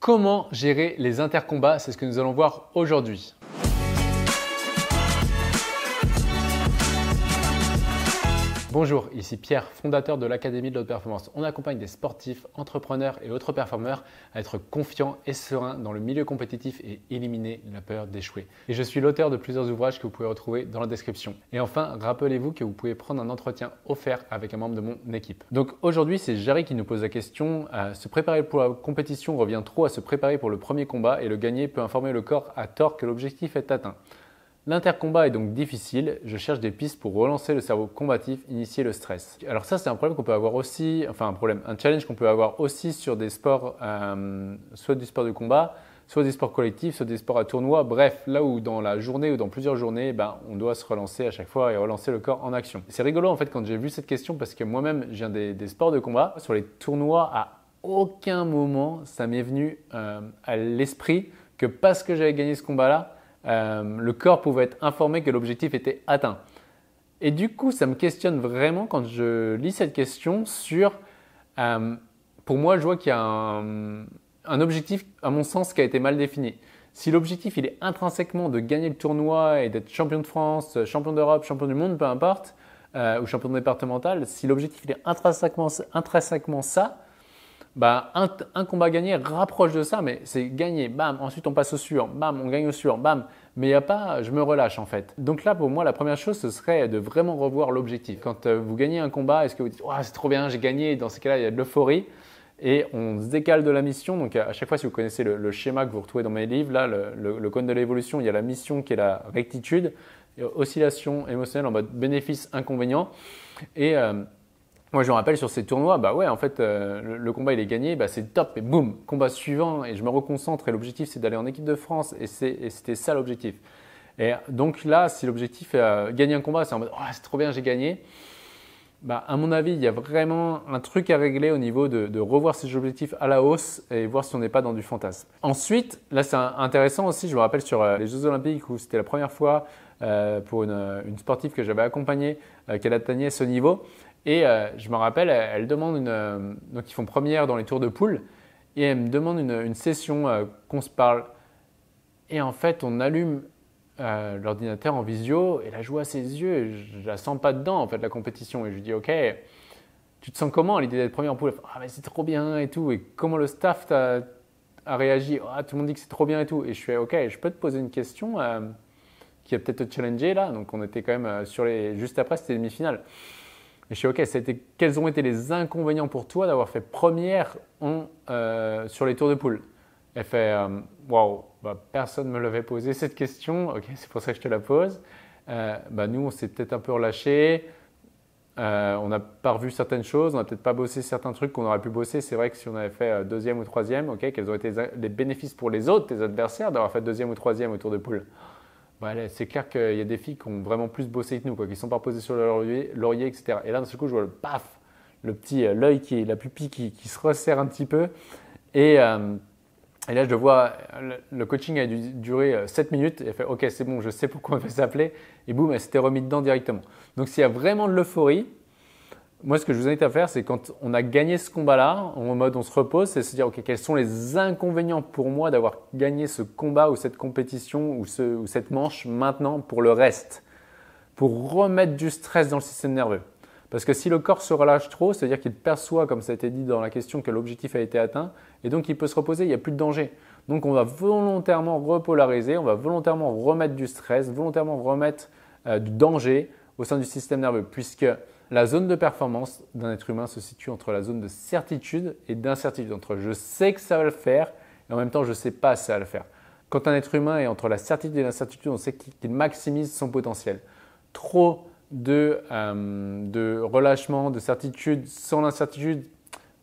Comment gérer les intercombats? C'est ce que nous allons voir aujourd'hui. Bonjour, ici Pierre, fondateur de l'Académie de l'Haute Performance. On accompagne des sportifs, entrepreneurs et autres performeurs à être confiants et sereins dans le milieu compétitif et éliminer la peur d'échouer. Et je suis l'auteur de plusieurs ouvrages que vous pouvez retrouver dans la description. Et enfin, rappelez-vous que vous pouvez prendre un entretien offert avec un membre de mon équipe. Donc aujourd'hui, c'est Jarry qui nous pose la question. Se préparer pour la compétition revient trop à se préparer pour le premier combat et le gagner peut informer le corps à tort que l'objectif est atteint. L'intercombat est donc difficile, je cherche des pistes pour relancer le cerveau combatif, initier le stress. Alors ça c'est un problème qu'on peut avoir aussi, un challenge qu'on peut avoir aussi sur des sports, soit du sport de combat, soit des sports collectifs, soit des sports à tournoi, bref, là où dans la journée ou dans plusieurs journées, on doit se relancer à chaque fois et relancer le corps en action. C'est rigolo en fait quand j'ai vu cette question parce que moi-même je viens des sports de combat, sur les tournois à aucun moment ça m'est venu à l'esprit que parce que j'avais gagné ce combat-là, le corps pouvait être informé que l'objectif était atteint. Et du coup, ça me questionne vraiment quand je lis cette question sur, pour moi, je vois qu'il y a un objectif, à mon sens, qui a été mal défini. Si l'objectif, il est intrinsèquement de gagner le tournoi et d'être champion de France, champion d'Europe, champion du monde, peu importe, ou champion départemental, si l'objectif, il est intrinsèquement ça, un combat gagné rapproche de ça, mais c'est gagné, bam, ensuite on passe au suivant, bam, on gagne au suivant, bam, mais il n'y a pas, je me relâche en fait. Donc là, pour moi, la première chose, ce serait de vraiment revoir l'objectif. Quand vous gagnez un combat, est-ce que vous dites, oh, c'est trop bien, j'ai gagné, dans ces cas-là, il y a de l'euphorie et on se décale de la mission. Donc à chaque fois, si vous connaissez le schéma que vous retrouvez dans mes livres, là, le cône de l'évolution, il y a la mission qui est la rectitude, oscillation émotionnelle en mode bénéfice-inconvénient et moi, je me rappelle sur ces tournois, le combat il est gagné, c'est top et boum, combat suivant et je me reconcentre et l'objectif c'est d'aller en équipe de France et c'était ça l'objectif. Et donc là, si l'objectif est gagner un combat, c'est en mode oh, c'est trop bien, j'ai gagné. À mon avis, il y a vraiment un truc à régler au niveau de revoir ces objectifs à la hausse et voir si on n'est pas dans du fantasme. Ensuite, là c'est intéressant aussi, je me rappelle sur les Jeux Olympiques où c'était la première fois pour une sportive que j'avais accompagnée qu'elle atteignait ce niveau. Et je me rappelle, elle demande donc ils font première dans les tours de poule et elle me demande une session qu'on se parle. Et en fait, on allume l'ordinateur en visio et la joue à ses yeux et je la sens pas dedans en fait la compétition. Et je lui dis ok, tu te sens comment à l'idée d'être première en poule? Ah mais c'est trop bien et tout. Et comment le staff a réagi? Ah, tout le monde dit que c'est trop bien et tout. Et je fais ok, je peux te poser une question qui va peut-être te challenger là. Donc on était quand même juste après c'était demi-finale. Et je suis OK, quels ont été les inconvénients pour toi d'avoir fait première sur les tours de poule? Elle fait waouh, personne ne me l'avait posé cette question. OK, c'est pour ça que je te la pose. Nous, on s'est peut-être un peu relâché. On n'a pas revu certaines choses. On n'a peut-être pas bossé certains trucs qu'on aurait pu bosser. C'est vrai que si on avait fait deuxième ou troisième, OK, quels ont été les bénéfices pour les autres, tes adversaires, d'avoir fait deuxième ou troisième au tour de poule? C'est clair qu'il y a des filles qui ont vraiment plus bossé que nous, qui ne sont pas posées sur le laurier, etc. Et là, d'un seul coup, je vois l'œil la pupille qui se resserre un petit peu. Et là, je vois, le coaching a dû durer 7 minutes. Et elle fait, OK, c'est bon, je sais pourquoi on fait s'appeler. Et boum, elle s'était remise dedans directement. Donc, s'il y a vraiment de l'euphorie, moi, ce que je vous invite à faire, c'est quand on a gagné ce combat-là, en mode on se repose, c'est se dire, OK, quels sont les inconvénients pour moi d'avoir gagné ce combat ou cette compétition ou cette manche maintenant pour le reste, pour remettre du stress dans le système nerveux. Parce que si le corps se relâche trop, c'est-à-dire qu'il perçoit, comme ça a été dit dans la question, que l'objectif a été atteint et donc il peut se reposer, il n'y a plus de danger. Donc on va volontairement repolariser, on va volontairement remettre du stress, volontairement remettre du danger au sein du système nerveux puisque la zone de performance d'un être humain se situe entre la zone de certitude et d'incertitude, entre je sais que ça va le faire et en même temps je ne sais pas si ça va le faire. Quand un être humain est entre la certitude et l'incertitude, on sait qu'il maximise son potentiel. Trop de relâchement, de certitude sans l'incertitude,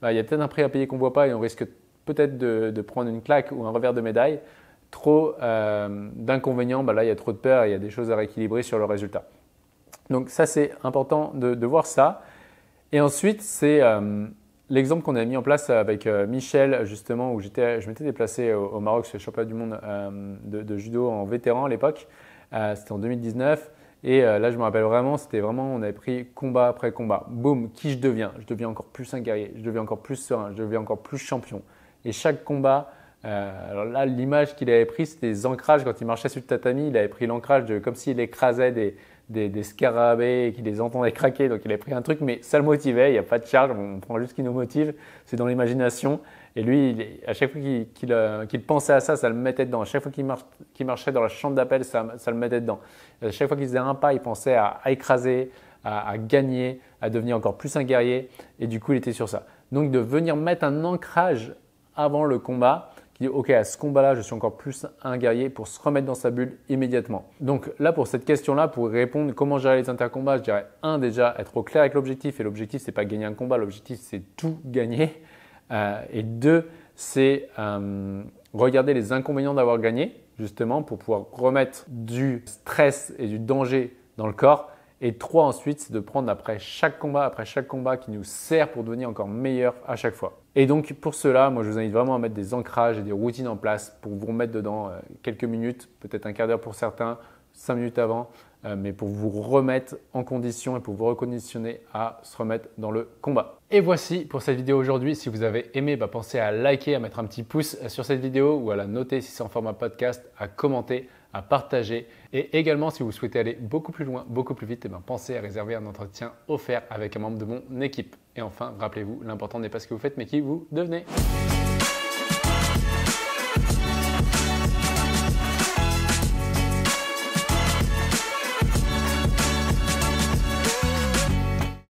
il y a peut-être un prix à payer qu'on ne voit pas et on risque peut-être de prendre une claque ou un revers de médaille. Trop d'inconvénients, là il y a trop de peur et il y a des choses à rééquilibrer sur le résultat. Donc ça, c'est important de voir ça. Et ensuite, c'est l'exemple qu'on a mis en place avec Michel, justement, où je m'étais déplacé au Maroc sur le championnat du monde de judo en vétéran à l'époque. C'était en 2019. Et là, je me rappelle vraiment, on avait pris combat après combat. Boum, qui je deviens? Je deviens encore plus un guerrier, je deviens encore plus serein, je deviens encore plus champion. Et chaque combat Alors là, l'image qu'il avait prise, c'était des ancrages. Quand il marchait sur le tatami, il avait pris l'ancrage comme s'il écrasait des scarabées et qu'il les entendait craquer. Donc il avait pris un truc, mais ça le motivait. Il n'y a pas de charge, on prend juste ce qui nous motive. C'est dans l'imagination. Et lui, à chaque fois qu'il pensait à ça, ça le mettait dedans. À chaque fois qu'il marchait dans la chambre d'appel, ça le mettait dedans. À chaque fois qu'il faisait un pas, il pensait à écraser, à gagner, à devenir encore plus un guerrier. Et du coup, il était sur ça. Donc de venir mettre un ancrage avant le combat, qui dit ok, à ce combat-là, je suis encore plus un guerrier, pour se remettre dans sa bulle immédiatement. Donc là, pour cette question-là, pour répondre comment gérer les intercombats, je dirais déjà, être au clair avec l'objectif. Et l'objectif, c'est pas gagner un combat, l'objectif, c'est tout gagner. Et 2, c'est regarder les inconvénients d'avoir gagné, justement, pour pouvoir remettre du stress et du danger dans le corps. Et 3, ensuite, c'est de prendre après chaque combat qui nous sert pour devenir encore meilleur à chaque fois. Et donc, pour cela, moi, je vous invite vraiment à mettre des ancrages et des routines en place pour vous remettre dedans quelques minutes, peut-être un quart d'heure pour certains, 5 minutes avant, mais pour vous remettre en condition et pour vous reconditionner à se remettre dans le combat. Et voici pour cette vidéo aujourd'hui. Si vous avez aimé, pensez à liker, à mettre un petit pouce sur cette vidéo ou à la noter si c'est en format podcast, à commenter, à partager. Et également, si vous souhaitez aller beaucoup plus loin, beaucoup plus vite, pensez à réserver un entretien offert avec un membre de mon équipe. Et enfin, rappelez-vous, l'important n'est pas ce que vous faites, mais qui vous devenez.